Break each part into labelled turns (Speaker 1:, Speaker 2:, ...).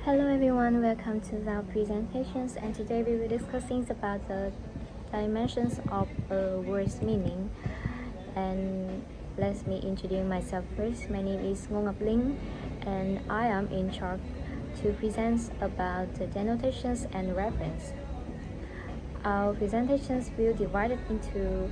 Speaker 1: Hello everyone, welcome to our presentations, and today we will discussing about the dimensions of a word's meaning. And let me introduce myself first. My name is Ngô Ngọc Linh and I am in charge to present about the denotations and reference. Our presentations will be divided into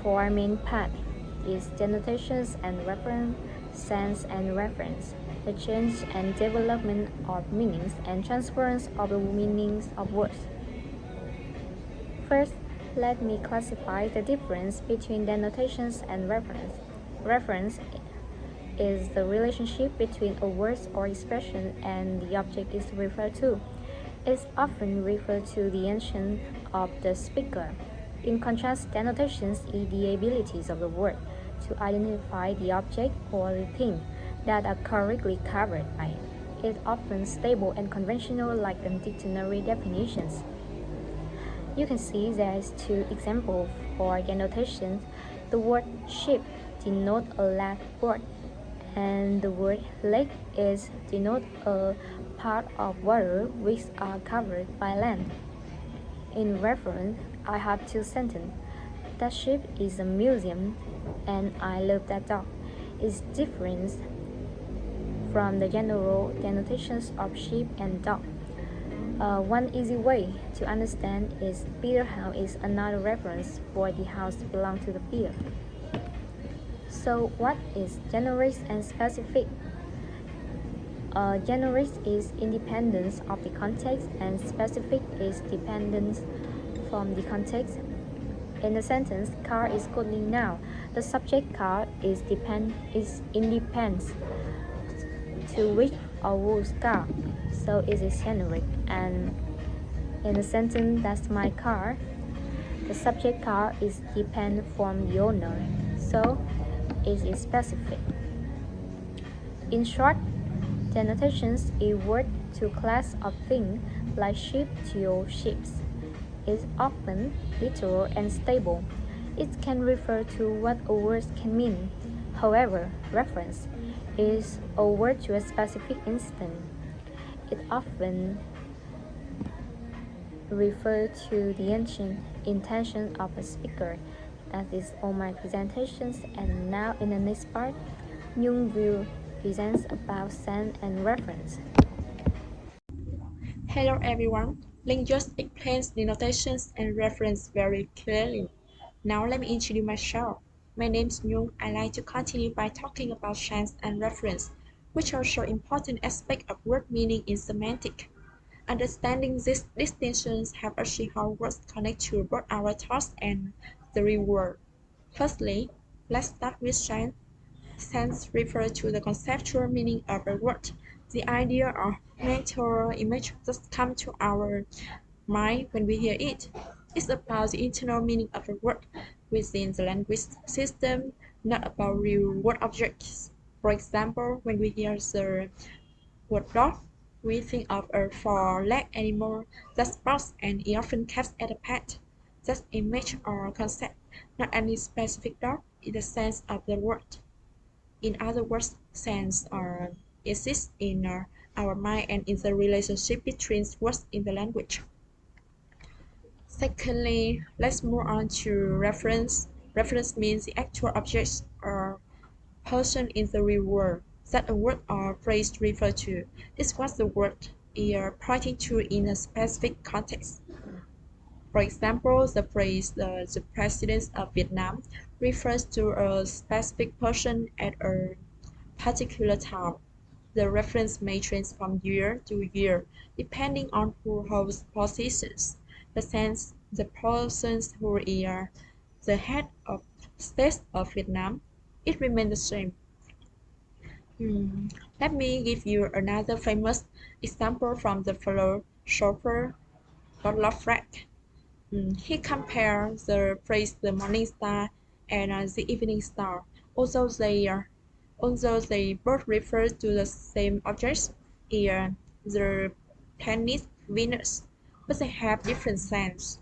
Speaker 1: four main parts: is denotations and reference, sense and reference, the change and development of meanings, and transference of the meanings of words. First, let me classify the difference between denotations and reference. Reference is the relationship between a word or expression and the object is referred to. It's often referred to the intention of the speaker. In contrast, denotations is the abilities of the word to identify the object or the thing that are correctly covered by it. It's often stable and conventional like the dictionary definitions. You can see there's two examples for denotations. The word ship denotes a large boat, and the word lake is denote a part of water which are covered by land. In reference, I have two sentences. That ship is a museum, and I love that dog. It's different from the general denotations of sheep and dog. One easy way to understand is Peter house is another reference for the house belong to the Peter. So what is generic and specific? Generic is independence of the context and specific is dependence from the context. In the sentence, car is cooling now. The subject car is independent to which a wool's car, so it is generic. And in the sentence, that's my car, the subject car is dependent from the owner, so it is specific. In short, denotations is word to class of things like ship to ships. Is often literal and stable. It can refer to what a word can mean. However, reference is a word to a specific instant. It often refers to the intention of a speaker. That is all my presentations, and now in the next part, Nhung will present about sense and reference.
Speaker 2: Hello everyone, Ling just explains denotations and reference very clearly. Now let me introduce myself. My name is Nhung. I like to continue by talking about sense and reference, which are so important aspect of word meaning in semantics. Understanding these distinctions help us see how words connect to both our thoughts and the real world. Firstly, let's start with sense. Sense refers to the conceptual meaning of a word, the idea or mental image that comes to our mind when we hear it. It's about the internal meaning of a word within the language system, not about real world objects. For example, when we hear the word dog, we think of a four-legged animal that barks and is often kept as a pet. That image or concept, not any specific dog, in the sense of the word. In other words, sense exists in our mind and in the relationship between words in the language. Secondly, let's move on to reference. Reference means the actual objects or person in the real world that a word or phrase refers to. This was the word is pointing to in a specific context. For example, the phrase the president of Vietnam refers to a specific person at a particular time. The reference may change from year to year, depending on who holds positions. The sense the persons who are the head of state of Vietnam, it remains the same. Let me give you another famous example from the philosopher Gottlob Frege. He compared the phrase the morning star and the evening star, although they both refer to the same objects, here the planet Venus, but they have different sense.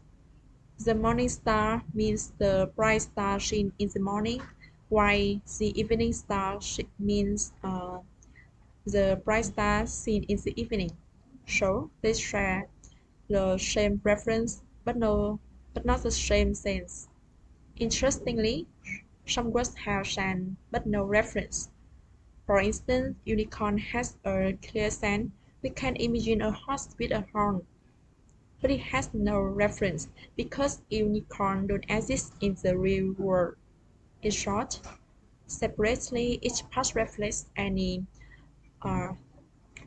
Speaker 2: The morning star means the bright star seen in the morning, while the evening star means the bright star seen in the evening. So they share the same reference but not the same sense. Interestingly, some words have shan but no reference. For instance, unicorn has a clear sense. We can imagine a horse with a horn, but it has no reference because unicorns don't exist in the real world. In short, separately each part uh,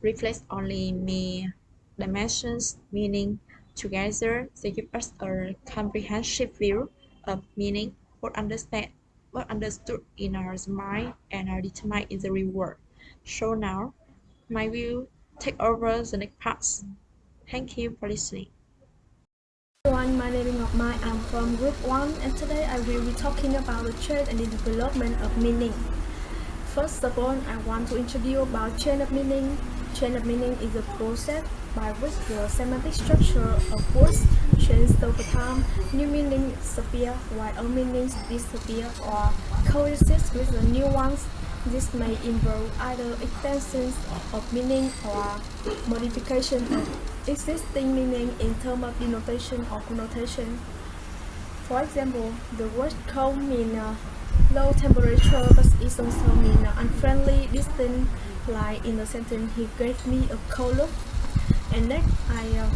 Speaker 2: reflects only mere dimensions, meaning together they give us a comprehensive view of meaning, both understood in our mind and are determined in the real world. So now, my will take over the next part. Thank you for listening.
Speaker 3: Everyone, my name is Ngọc Mai. I'm from Group 1 and today I will be talking about the change and the development of meaning. First of all, I want to introduce about chain of meaning. Chain of meaning is a process by which the semantic structure of words changes over time. New meanings appear while old meanings disappear or coexist with the new ones. This may involve either extensions of meaning or modification of existing meaning in terms of denotation or connotation. For example, the word cold means low temperature, but it also means unfriendly, distant, like in the sentence, he gave me a cold look. And next, I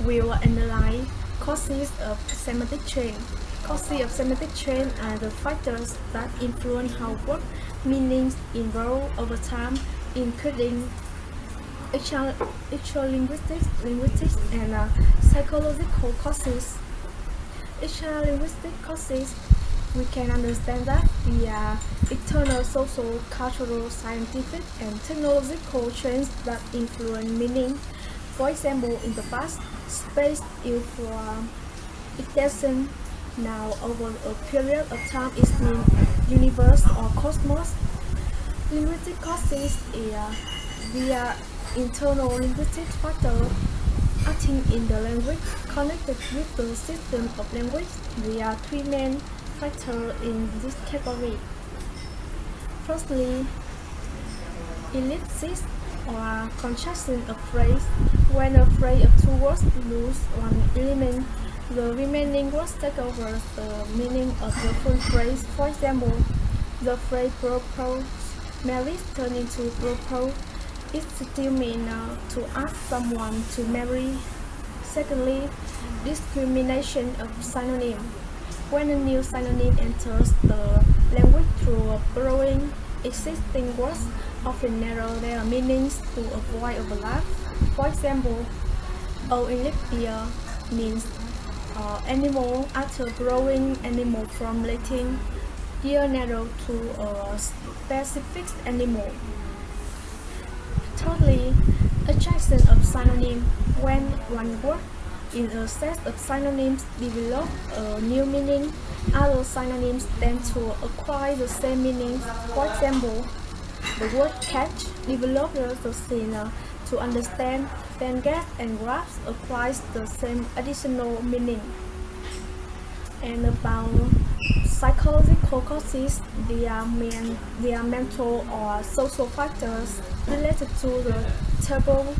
Speaker 3: will analyze causes of semantic change. Causes of semantic change are the factors that influence how word meanings evolve over time, including linguistics, and psychological causes. Extra-linguistic causes, we can understand that via external social, cultural, scientific, and technological trends that influence meaning. For example, in the past, space used for extension. Now, over a period of time, it means universe or cosmos. Linguistic causes is via internal linguistic factor acting in the language, connected with the system of language. There are three main factors in this category. Firstly, ellipsis or contraction of phrase. When a phrase of two words lose one element, the remaining words take over the meaning of the full phrase. For example, the phrase propose marriage turned into propose. It still means to ask someone to marry. Secondly, discrimination of synonym. When a new synonym enters the language through borrowing, existing words often narrow their meanings to avoid overlap. For example, Olympia means animal after borrowing animal from Latin, here narrowed to a specific animal. Thirdly, attraction of synonym. When one word in a set of synonyms develop a new meaning, other synonyms tend to acquire the same meaning. For example, the word catch develops the scene to understand, then get and grasp acquires the same additional meaning. And about psychological causes, they are mental or social factors related to the taboo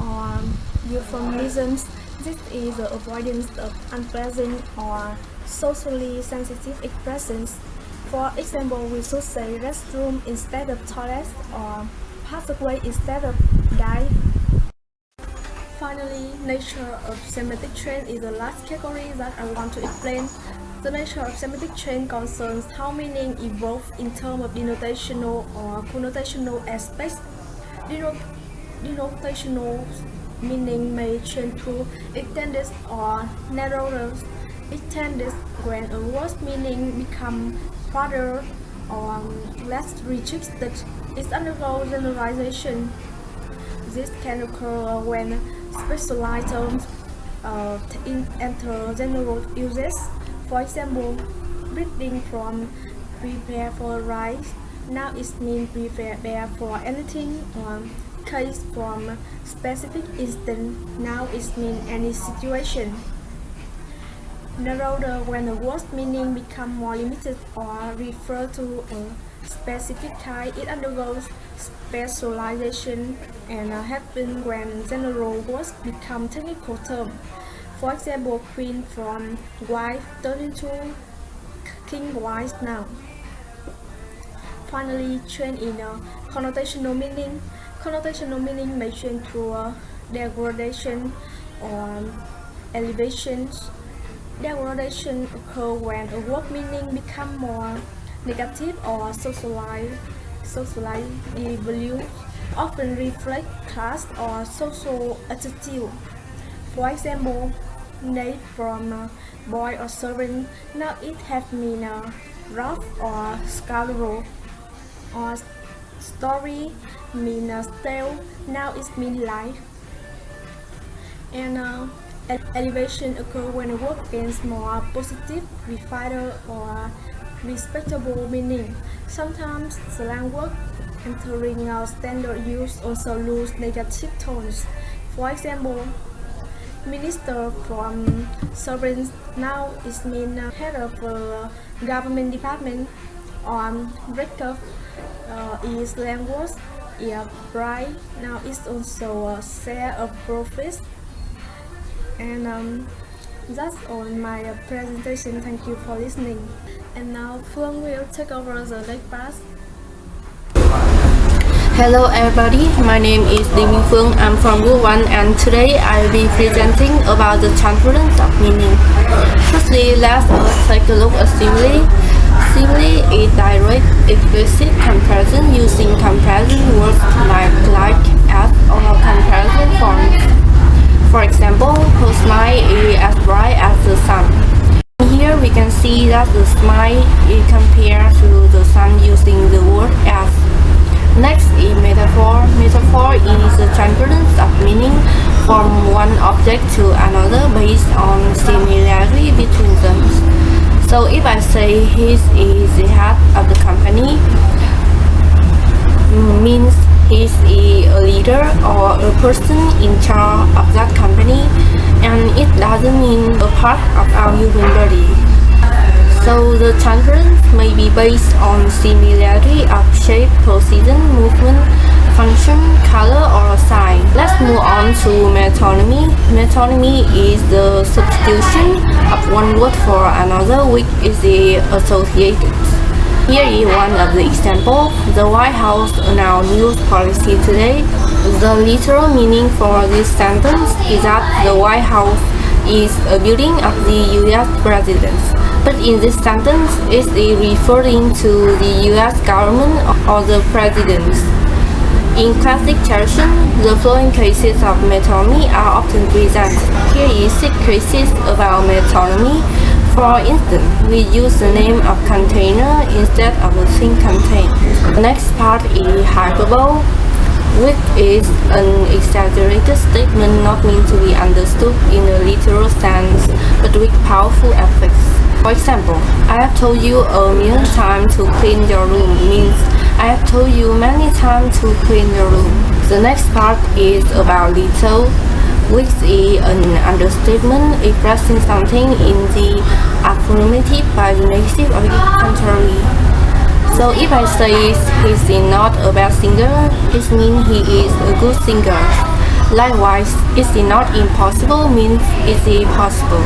Speaker 3: or euphemisms. This is the avoidance of unpleasant or socially sensitive expressions. For example, we should say restroom instead of toilet or pathway instead of guide. Finally, nature of semantic change is the last category that I want to explain. The nature of semantic change concerns how meaning evolves in terms of denotational or connotational aspects. Denotational meaning may change through extended or narrower. Extended when a word's meaning becomes broader or less restricted, it undergoes generalization. This can occur when specialized terms enter general uses. For example, reading from prepare for rice, now it means prepare for anything, or case from specific instance, now it means any situation. Narrower when a word's meaning becomes more limited or refer to a specific kind, it undergoes specialization, and happen when general words become technical terms. For example, queen from wife turned into king wife now. Finally, change in connotational meaning. Connotational meaning may change through degradation or elevation. Degradation occurs when a word meaning becomes more negative or socialized values often reflect class or social attitude. For example, name from boy or servant, now it has mean rough or scoundrel, or story mean tale, now it mean life. And elevation occurs when a word gains more positive, refined, or respectable meaning. Sometimes slang word entering standard use also lose negative tones. For example, minister from servants now is mean head of a government department, or breakup is language. Yeah, bright now is also a share of profits. And that's all my presentation. Thank you for listening. And now Phương will take over the next part.
Speaker 4: Hello everybody, my name is Lee Minh Phương. I'm from Group 1 and today I will be presenting about the transference of meaning. Firstly, let's take a look at simile. Simile is direct, explicit comparison using comparison words like as or comparison forms. For example, her smile is as bright as the sun. Here we can see that the smile is compared to the sun using the word as. Next is metaphor. Metaphor is the transference of meaning from one object to another based on similarity between them. So if I say he is the head of the company, means he is a leader or a person in charge of that company, and it doesn't mean a part of our human body. So the transference may be based on similarity of shape, position, movement, function, color, or sign. Let's move on to metonymy. Metonymy is the substitution of one word for another which is associated. Here is one of the examples. The White House announced news policy today. The literal meaning for this sentence is that the White House is a building of the U.S. president. But in this sentence, it is referring to the U.S. government or the president. In classic tradition, the following cases of metonymy are often presented. Here is 6 cases about metonymy. For instance, we use the name of container instead of the thing contained. The next part is hyperbole, which is an exaggerated statement not meant to be understood in a literal sense, but with powerful effects. For example, I have told you a million times to clean your room means I have told you many times to clean your room. The next part is about little, which is an understatement expressing something in the affirmative by the negative or the contrary. So if I say he is not a bad singer, it means he is a good singer. Likewise, is not impossible means it is possible.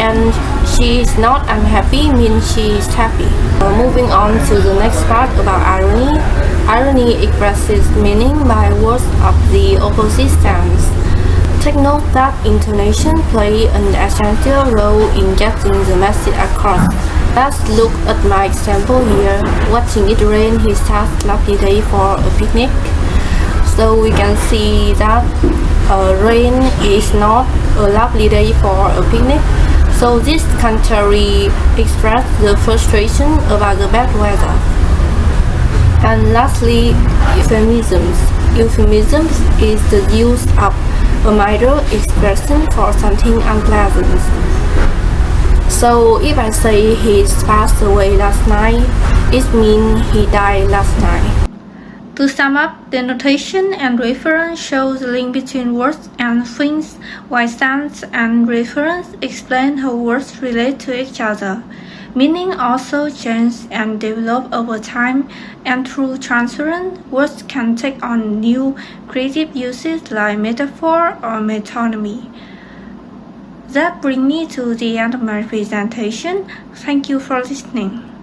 Speaker 4: And she is not unhappy means she is happy. Moving on to the next part about irony. Irony expresses meaning by words of the opposite sense. Take note that intonation plays an essential role in getting the message across. Let's look at my example here. Watching it rain, he starts lovely day for a picnic. So we can see that rain is not a lovely day for a picnic. So this contrary expresses the frustration about the bad weather. And lastly, euphemisms. Euphemisms is the use of a mild expression for something unpleasant. So if I say he passed away last night, it means he died last night. To sum up, the notation and reference show the link between words and things, while sense and reference explain how words relate to each other.
Speaker 5: Meaning also changes and develop over time, and through transference, words can take on new creative uses like metaphor or metonymy. That brings me to the end of my presentation. Thank you for listening.